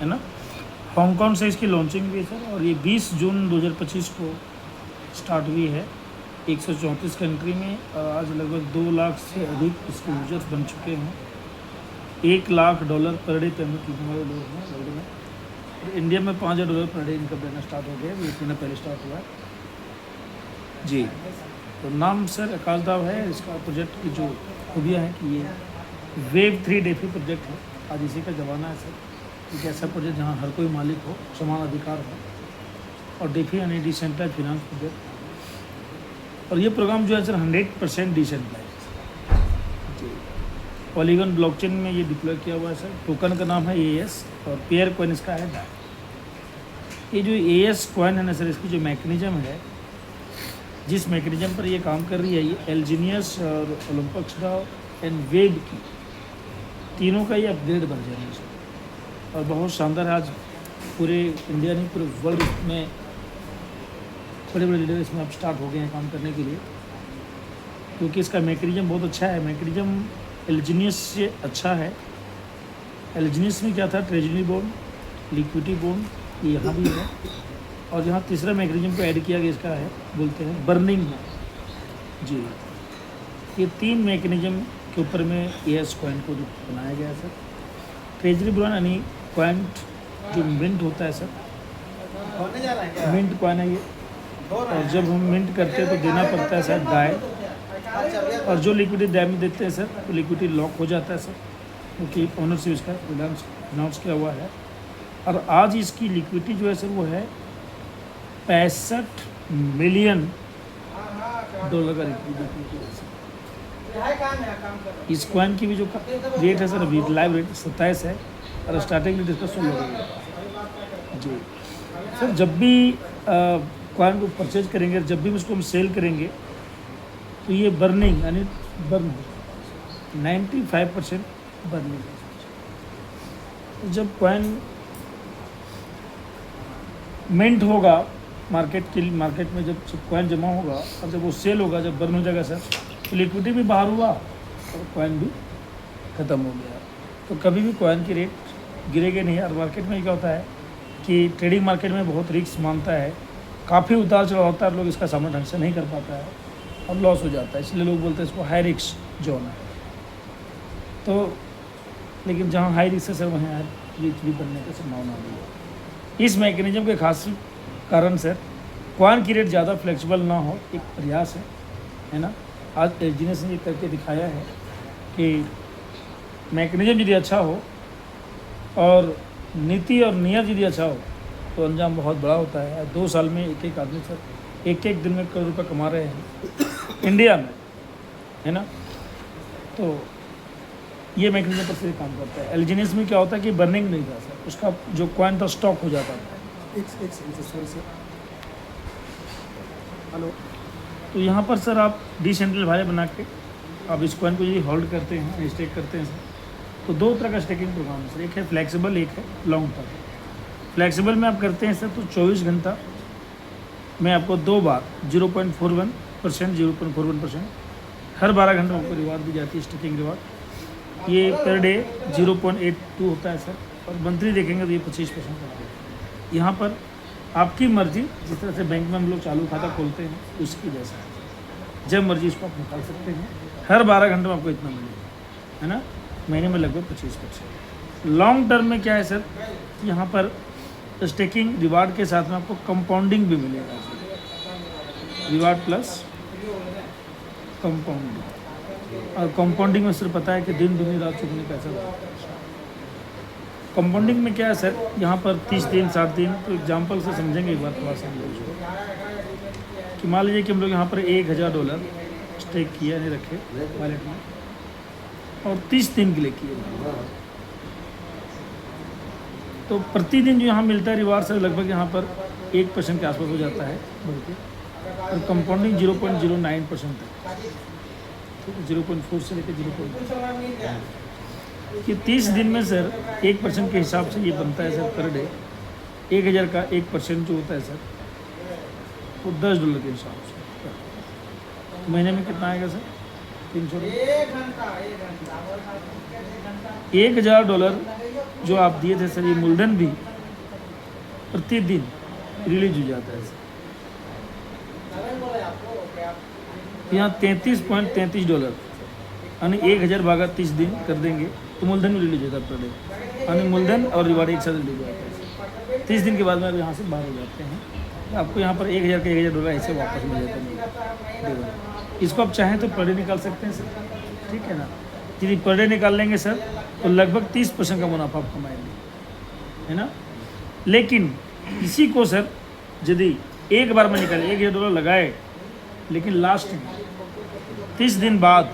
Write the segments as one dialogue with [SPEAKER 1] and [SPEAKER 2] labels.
[SPEAKER 1] है ना। हांगकांग से इसकी लॉन्चिंग भी है सर, और ये 20 जून 2025 को स्टार्ट हुई है 134 कंट्री में, और आज लगभग 2 लाख से अधिक इसके यूजर्स बन चुके हैं। $1 लाख पर डे पेमेंट करने वाले लोग हैं वर्ल्ड में, और इंडिया में $5,000 पर डे इनका देना स्टार्ट हो गया, ये महीना पहले स्टार्ट हुआ है जी। तो नाम सर आकाश दाव है। इसका प्रोजेक्ट की जो खूबियाँ हैं कि ये वेव 3 डेफी प्रोजेक्ट है। आज इसी का ज़माना है सर, एक ऐसा प्रोजेक्ट जहाँ हर कोई मालिक हो, समान अधिकार हो, और डेफी यानी डिसेंट्रलाइज्ड फाइनेंस प्रोजेक्ट। और ये प्रोग्राम जो है सर 100% डिसेंट्रलाइज्ड जी। पॉलीगन ब्लॉकचेन में ये डिप्लॉय किया हुआ है सर। टोकन का नाम है एएस, और पेयर कॉइन इसका है डाई। ये जो एएस कॉइन है ना सर, इसकी जो मैकेनिज्म है, जिस मैकेनिज्म पर ये काम कर रही है, ये एल्जीनियस और ओलंपस डाओ एंड वेब की तीनों का ये अपग्रेड वर्जन है सर, और बहुत शानदार है। आज पूरे इंडिया नहीं, पूरे वर्ल्ड में बड़े बड़े लीडर इसमें अब स्टार्ट हो गए हैं काम करने के लिए, क्योंकि इसका मैकेनिज्म बहुत अच्छा है। मैकेनिज्म एल्जीनियस से अच्छा है। एल्जीनियस में क्या था, ट्रेजरी बॉन्ड, लिक्विडिटी बॉन्ड, ये यहाँ भी है, और यहाँ तीसरा मैकेनिज्म को ऐड किया गया, इसका है बोलते हैं बर्निंग जी। ये 3 मैकेनिज्म के ऊपर में एएस कॉइन को जो बनाया गया है सर। ट्रेजरी बॉन्ड यानी कॉइन जो मिंट होता है सर, मिंट कॉइन है ये, और जब हम मिंट करते हैं तो देना पड़ता है सर डाई, और जो लिक्विडिटी डाई में देते हैं सर तो लिक्विडिटी लॉक हो जाता है सर, क्योंकि ओनरशिप इसका अनाउंस किया हुआ है। और आज इसकी लिक्विडिटी जो है सर वो है $65 मिलियन का लिक्विडिटी। इस कॉइन की भी जो रेट है सर, अभी लाइव रेट 27 है, और स्टार्टिंग रेट इसका 16 है जी। सर जब भी कॉइन को परचेज करेंगे, जब भी उसको हम सेल करेंगे, तो ये बर्निंग यानी बर्न 95% बर्निंग। जब कॉइन मिंट होगा मार्केट में, जब कॉइन जमा होगा और जब वो सेल होगा, जब बर्न हो जाएगा सर, तो लिक्विडिटी भी बाहर हुआ और कॉइन भी ख़त्म हो गया। तो कभी भी कॉइन की रेट गिरेगी नहीं। और मार्केट में क्या होता है कि ट्रेडिंग मार्केट में बहुत रिस्क मानता है, काफ़ी उतार चढ़ाव होता है, लोग इसका सामना ढंग से नहीं कर पाता है और लॉस हो जाता है, इसलिए लोग बोलते हैं इसको हाई रिस्क जोन है। तो लेकिन जहाँ हाई रिस्क है सर, वहाँ रिच भी बनने की संभावना नहीं है। इस मैकेनिज्म के खास कारण सर कॉइन की रेट ज़्यादा फ्लेक्सिबल ना हो, एक प्रयास है ना। आज एल्जीनियस ने करके दिखाया है कि मैकेनिज्म यदि अच्छा हो और नीति और नियत यदि अच्छा हो तो अंजाम बहुत बड़ा होता है। 2 साल में एक आदमी सर एक दिन में करोड़ रुपये कमा रहे हैं इंडिया में, है ना। तो ये मैकेनिज्म पर से काम करता है। एल्जीनियस में क्या होता है कि बर्निंग नहीं था सर, उसका जो कॉइन था स्टॉक हो जाता था। एक सेकंड सर, हेलो। तो यहाँ पर सर आप डिसेंट्रल वाले बना के आप इस कॉइन को यदि होल्ड करते हैं, स्टेक करते हैं सर, तो 2 तरह का स्टेकिंग प्रोग्राम है सर। एक है फ्लेक्सिबल, एक है लॉन्ग टर्म। फ्लेक्सिबल में आप करते हैं सर तो 24 घंटा में आपको 2 बार 0.41%, 0.41% हर 12 घंटे आपको रिवार्ड दी जाती है, स्टेकिंग रिवार्ड। ये पर डे 0.82 होता है सर, और मंथली देखेंगे तो ये 25% होता है। यहाँ पर आपकी मर्जी, जिस तरह से बैंक में हम लोग चालू खाता खोलते हैं उसकी जैसा, जब मर्जी इसको आप निकाल सकते हैं। हर 12 घंटे में आपको इतना मिलेगा, है ना, महीने में लगभग 25%। लॉन्ग टर्म में क्या है सर, यहाँ पर स्टेकिंग रिवार्ड के साथ में आपको कंपाउंडिंग भी मिलेगा, रिवार्ड प्लस कंपाउंडिंग। और कंपाउंडिंग में सिर्फ पता है कि दिन दुनी रात चुकने पैसा होता है। कंपाउंडिंग में क्या है सर, यहाँ पर 30 दिन 60 दिन, तो एग्जाम्पल से समझेंगे एक बार थोड़ा सा हम लोग कि मान लीजिए कि हम लोग यहाँ पर $1,000 स्टेक किया नहीं रखे वॉलेट में, और 30 दिन के लिए किए, तो प्रतिदिन जो यहाँ मिलता है रिवार्ड सर लगभग यहाँ पर 1% के आसपास हो जाता है बढ़ के, और कंपाउंडिंग 0.09% है, 0.4 से लेकर 0.9 कि 30 दिन में सर 1% के हिसाब से ये बनता है सर पर डे। 1,000 का 1% जो होता है सर वो $10 के हिसाब से, तो महीने में कितना आएगा सर, 300 $1,000 जो आप दिए थे सर, ये मूलधन भी प्रतिदिन रिलीज हो जाता है सर। यहाँ $33.33 यानी 1000 भागा 30 दिन कर देंगे तो मूलधन भी रिलीज होता है पर डे, यानी मूलधन और रिवार्ड एक साथ रिलीज हो जाता है। 30 दिन के बाद में आप यहाँ से बाहर हो जाते हैं, तो आपको यहाँ पर 1000 का $1000 ऐसे वापस मिल जाता है। इसको आप चाहें तो पर डे निकाल सकते हैं सर, ठीक है ना। यदि पर डे निकाल लेंगे सर तो लगभग 30% का मुनाफा आप कमाएंगे, है ना। लेकिन इसी को सर यदि एक बार में निकाले $1000 लगाए, लेकिन लास्ट में 30 दिन बाद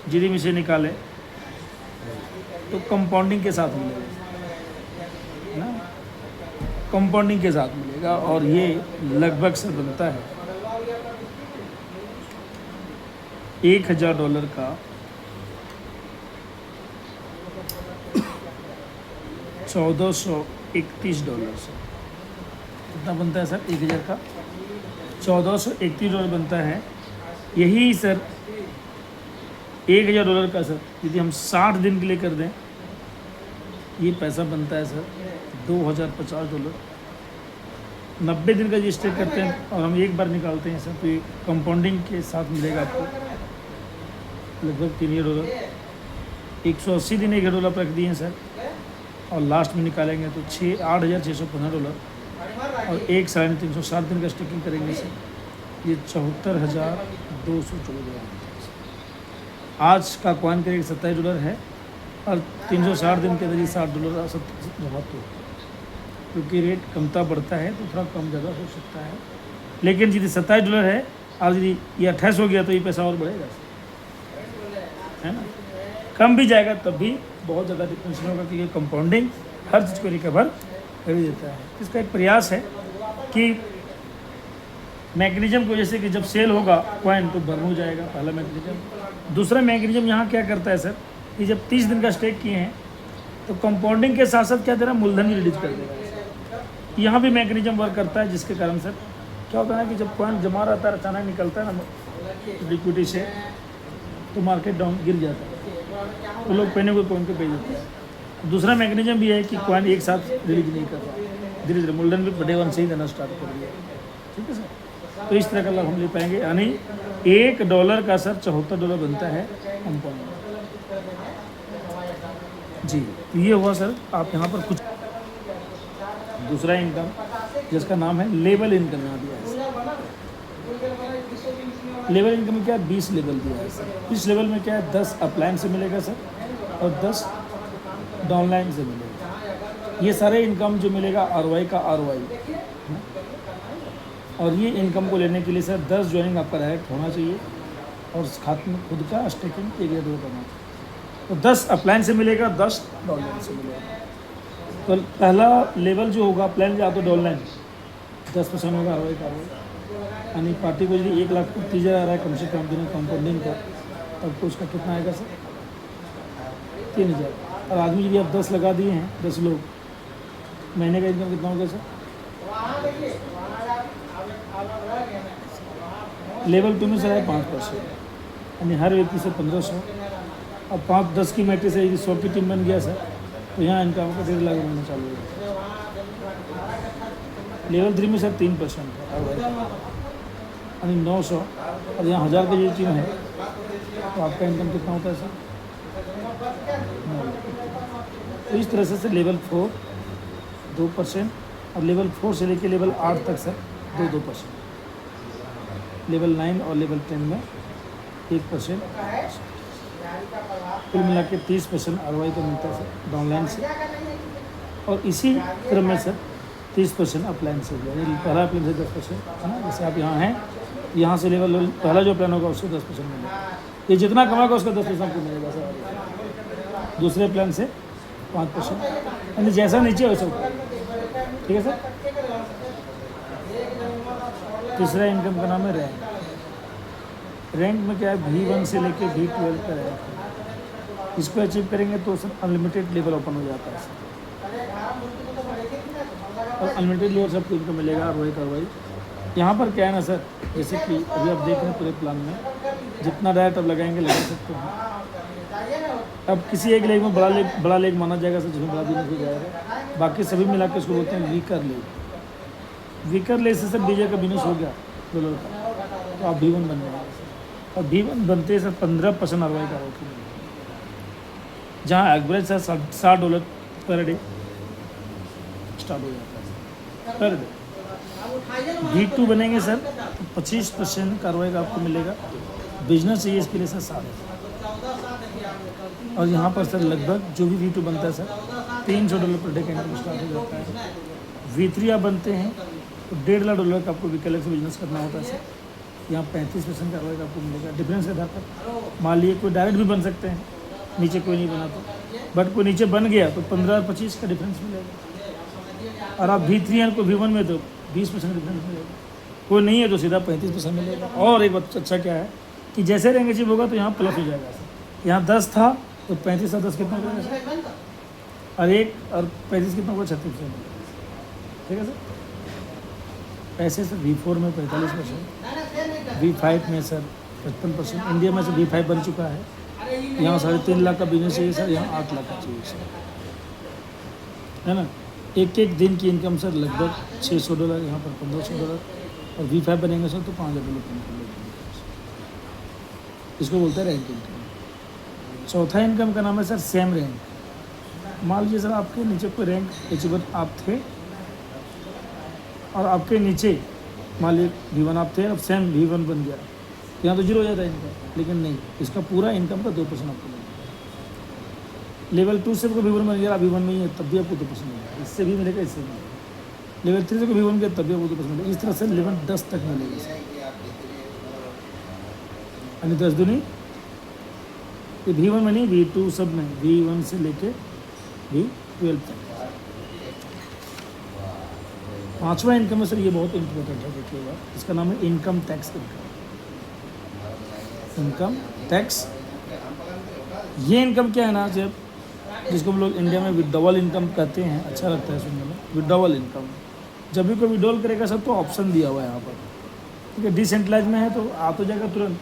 [SPEAKER 1] यदि इसे निकाले तो कंपाउंडिंग के साथ मिलेगा, है ना, कंपाउंडिंग के साथ मिलेगा। और ये लगभग सर बनता है $1000 का $1431 से कितना बनता है सर, 1000 का $1431 बनता है। यही सर $1000 का सर यदि हम 60 दिन के लिए कर दें, ये पैसा बनता है सर $2050। 90 दिन का रजिस्टर करते हैं और हम एक बार निकालते हैं सर, तो ये कंपाउंडिंग के साथ मिलेगा आपको लगभग $3000। 180 दिन $1000 पर रख दिए हैं सर, और लास्ट में निकालेंगे तो $8615 और 1 साढ़े 360 दिन का स्टिकिंग करेंगे सर, ये 74,214। आज का कॉइन का रेट $27 है और 360 दिन के अंदर ये $60 जमा तो, क्योंकि रेट कमता बढ़ता है तो थोड़ा कम ज़्यादा हो सकता है। लेकिन यदि $27 है और यदि ये 28 हो गया तो ये पैसा और बढ़ेगा, है ना। कम भी जाएगा तब भी बहुत ज़्यादा डिफरेंस नहीं होगा, क्योंकि कंपाउंडिंग हर चीज़ को रिकवर कर देता है। इसका एक प्रयास है कि मैकेनिज्म को, जैसे कि जब सेल होगा कॉइन तो बर्न हो जाएगा, पहला मैकेनिज्म। दूसरा मैकेनिज्म यहाँ क्या करता है सर कि जब 30 दिन का स्टेक किए हैं तो कंपाउंडिंग के साथ साथ क्या दे रहा है, मूलधन भी रिलीज कर देगा। यहाँ भी मैकेनिज्म वर्क करता है, जिसके कारण सर क्या होता है ना कि जब कॉइन जमा रहता है अचानक निकलता है ना लिक्विडिटी से, तो मार्केट डाउन गिर जाता है, तो लोग पहने हुए कॉइन को बेच देते हैं। दूसरा मैकेनिज्म भी है कि कॉइन एक साथ रिलीज नहीं कर रहा, धीरे धीरे मूलधन भी बड़े वन से ही देना स्टार्ट कर दिया, ठीक है सर। तो इस तरह का लाभ हम ले पाएंगे, यानी $1 का सर $74 बनता है कंपाउंड जी। तो ये हुआ सर आप यहाँ पर कुछ दूसरा इनकम जिसका नाम है लेवल इनकम यहाँ दिया है। लेवल इनकम में क्या है, 20 लेवल दिया है सर। इस लेवल में क्या है, 10 अपलाइन से मिलेगा सर और 10 डाउनलाइन से मिलेगा। ये सारे इनकम जो मिलेगा ROI का ROI, और ये इनकम को लेने के लिए सर 10 ज्वाइनिंग आपका डायरेक्ट होना चाहिए और खाते में खुद का स्टेकिंग $1 करना चाहिए। तो 10 अपलाइन से मिलेगा, 10 डाउनलाइन से मिलेगा। तो पहला लेवल जो होगा अपलाइन या तो डाउनलाइन 10% होगा ROI का ROI, यानी पार्टी को यदि 1,30,000 आ रहा है कम से कम दिन कंपाउंडिंग का, तब तो उसका कितना आएगा सर 3,000। और आदमी यदि आप 10 लगा दिए हैं, 10 लोग, महीने का इनकम कितना होगा सर। लेवल 2 में सर है 5%, यानी हर व्यक्ति से 1500 और 5-10 की मैट्रिक्स से यदि 100 की टीम बन गया सर, तो यहाँ इनकम का 1.5 लाख महीना चालू होगा। लेवल 3 में सर 3% है, यानी 900, और यहाँ 1000 की जो टीम है तो आपका इनकम कितना होता है सर। तो इस तरह से लेवल 4 2% और लेवल 4 से लेकर लेवल 8 तक सर 2%, लेवल 9 और लेवल 10 में 1%, कुल मिला के 30% ROI तो मिलता है सर डाउनलाइन से। और इसी क्रम में सर 30% अपलाइन से भी, यानी पहला प्लान से 10%, है ना। जैसे आप यहाँ हैं, यहाँ से लेवल पहला जो प्लान होगा उसको 10% मिलेगा, ये जितना कमाएगा उसका 10% आपको मिलेगा सर। दूसरे प्लान से 5%, यानी जैसा नीचे वैसा ऊपर, ठीक है सर। तीसरा इनकम का नाम है रैंक। रैंक में क्या है, V1 से लेके V12 का रैंक है। इसको अचीव करेंगे तो सर अनलिमिटेड लेवल ओपन हो जाता है सर, और अनलिमिटेड लेवल सब कुछ को मिलेगा ROI का ROI। यहाँ पर क्या है ना सर, जैसे कि अभी आप देख रहे हैं पूरे प्लान में जितना डायरेक्ट आप लगाएंगे लगा सकते हैं, अब किसी एक लेग में बड़ा लेग माना जाएगा सर, जिसमें बड़ा बिजनेस हो जाएगा। बाकी सभी मिला के उसको बोलते हैं वीकर लेग। वीकर लेग से सर डीजे का बिजनेस हो गया डॉलर का, तो आप V1 बन जाएंगे सर। और V1 बनते सर 15% ROI का होती है, जहाँ average sir $60 per day start हो जाता है पर डे। V2 बनेंगे सर तो 25% का ROI का आपको मिलेगा। बिजनेस चाहिए इसके लिए सर $7। और यहाँ पर सर लगभग जो भी V2 बनता है सर $300 पर डे का इनकम स्टार्ट हो जाता है। V3 आप बनते हैं तो $1.5 का आपको वीकल से बिजनेस करना होता है सर। यहाँ 35% का ROI का आपको मिलेगा। डिफरेंस के आधार पर मान लिए कोई डायरेक्ट भी बन सकते हैं, नीचे कोई नहीं बना तो, बट कोई नीचे बन गया तो 15 और 25 का डिफरेंस मिलेगा। और आप V3 हैं कोई V1 में तो 20% डिफरेंस मिलेगा। कोई नहीं है तो सीधा 35% मिलेगा। और एक बात अच्छा क्या है कि जैसे रैंक अचीव होगा तो यहाँ प्लस हो जाएगा सर। यहाँ 10 था तो 35 और 10 कितना हो जाएगा सर, और 1 और 35 कितना होगा 36%। ठीक है सर। पैसे सर V4 में 45%, V5 में सर 55%। इंडिया में सर V5 बन चुका है। यहाँ 3.5 लाख का बिजनेस चाहिए सर, यहाँ 8 लाख का चाहिए सर, है ना। एक दिन की इनकम सर लगभग $600, यहाँ पर $1500। और V5 बनेंगे सर तो $5000 कम कर लेंगे। इसको बोलते हैं रैंक इनकम। चौथा इनकम का नाम है सर सेम रैंक। मान लीजिए सर आपके नीचे कोई रैंक अचीवर आप थे और आपके नीचे मान लीजिए V1 आप थे, अब सेम V1 बन गया, यहाँ तो 0 हो जाता है इनकम। लेकिन नहीं, इसका पूरा इनकम का 2% आपको मिलेगा। लेवल 2 से कोई V1 बन गया, V1 में ही है तब भी आपको 2% मिलेगा। इससे भी मिलेगा, इससे भी मिलेगा। लेवल 3 से कोई V1 गया तब भी आपको 2% मिलेगा। इस तरह से लेवल 10 तक मिलेगा सर। यानी 10 दूनी ये V1 में नहीं, V2 सब में, V1 से लेके V12 तक। पांचवा इनकम है सर, ये बहुत इंपॉर्टेंट है, देखिएगा। इसका नाम है income tax income. Income tax ये इनकम क्या है ना, जब जिसको हम लोग इंडिया में विड्रॉवल इनकम कहते हैं, अच्छा लगता है सुनने में। विड्रॉवल इनकम जब भी कोई विड्रॉल करेगा सर तो ऑप्शन दिया हुआ है यहाँ पर, ठीक है। डिसेंट्रलाइज में है तो आ तो जाएगा तुरंत,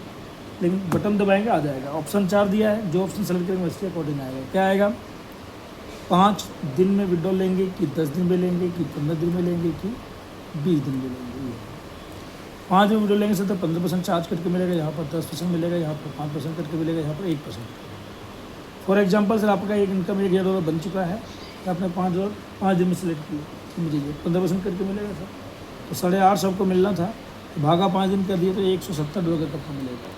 [SPEAKER 1] लेकिन बटन दबाएंगे आ जाएगा। ऑप्शन 4 दिया है, जो ऑप्शन सेलेक्ट करेंगे उसके अकॉर्डिंग आएगा। क्या आएगा, 5 दिन में विड्रॉल लेंगे कि 10 दिन में लेंगे कि 15 दिन में लेंगे कि 20 दिन में लेंगे। 5 दिन विड्रॉल लेंगे सर तो 15% चार्ज करके मिलेगा, यहाँ पर 10% मिलेगा, यहाँ पर 5% करके मिलेगा, यहाँ पर 1%। फॉर एग्जांपल सर आपका एक इनकम $1000 बन चुका है तो आपने 5 दिन में सेलेक्ट किया, समझिए 15% करके मिलेगा सर। तो $850 आपको मिलना था, तो भागा 5 दिन कर दिए तो $170 का आपको मिलेगा।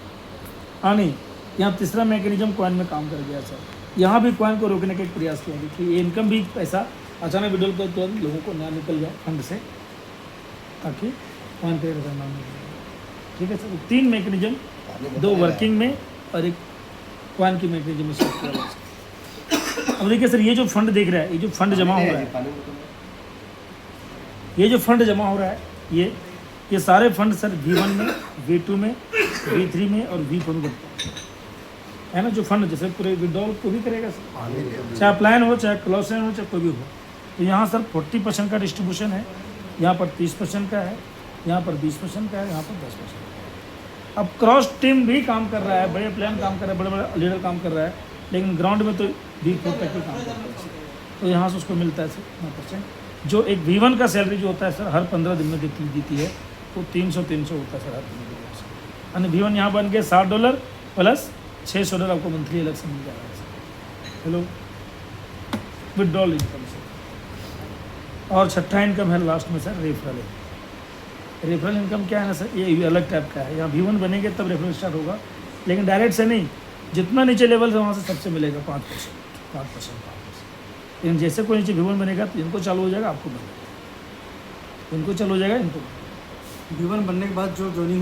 [SPEAKER 1] हाँ नहीं, यहाँ तीसरा मैकेनिज्म कॉइन में काम कर गया सर। यहाँ भी कॉइन को रोकने का एक प्रयास किया गया कि ये इनकम भी पैसा अचानक विड्रॉल कर तुरंत लोगों को ना निकल जाए फंड से, ताकि कॉइन का रिटर्न ना मिले। ठीक है सर। 3 मैकेनिज्म, 2 वर्किंग में और एक कॉइन की मैकेनिज्म में सेट किया गया। अब देखिए सर, ये जो फंड देख रहा है, ये जो फंड जमा हो रहा है, ये जो फंड जमा हो रहा है, ये सारे फंड सर V1 में, V2 में, V3 में और V4 में है ना। जो फंड जैसे पूरे विड्रॉल को भी करेगा सर, चाहे प्लान हो, चाहे क्लोजन हो, चाहे कोई भी हो। तो यहाँ सर 40% का डिस्ट्रीब्यूशन है, यहाँ पर 30% का है, यहाँ पर 20% का है, यहाँ पर 10%। अब क्रॉस टीम भी काम कर रहा है, बड़े प्लान काम कर रहा है, बड़े बड़े लीडर काम कर रहा है, लेकिन ग्राउंड में तो V4 तक ही काम करता है। तो यहाँ से उसको मिलता है सर 9%। जो एक V1 का सैलरी जो होता है सर हर 15 दिन में देती है, तो 300 होता है सर हर 15 दिन में। यानी V1 यहाँ बन गया $60 प्लस $600 आपको मंथली अलग से मिल जाएगा sir. Hello, withdrawal income sir. और छठा इनकम है लास्ट में सर रेफरल। रेफरल इनकम क्या है ना सर, ये अलग टाइप का है। यहाँ V1 बनेंगे तब रेफरल स्टार्ट होगा, लेकिन डायरेक्ट से नहीं, जितना नीचे लेवल से वहाँ से सबसे मिलेगा 5%। लेकिन जैसे कोई नीचे V1 बनेगा तो इनको चालू हो जाएगा, आपको बनेगा, इनको चालू हो जाएगा, इनको। V1 बनने के बाद जो ज्वाइनिंग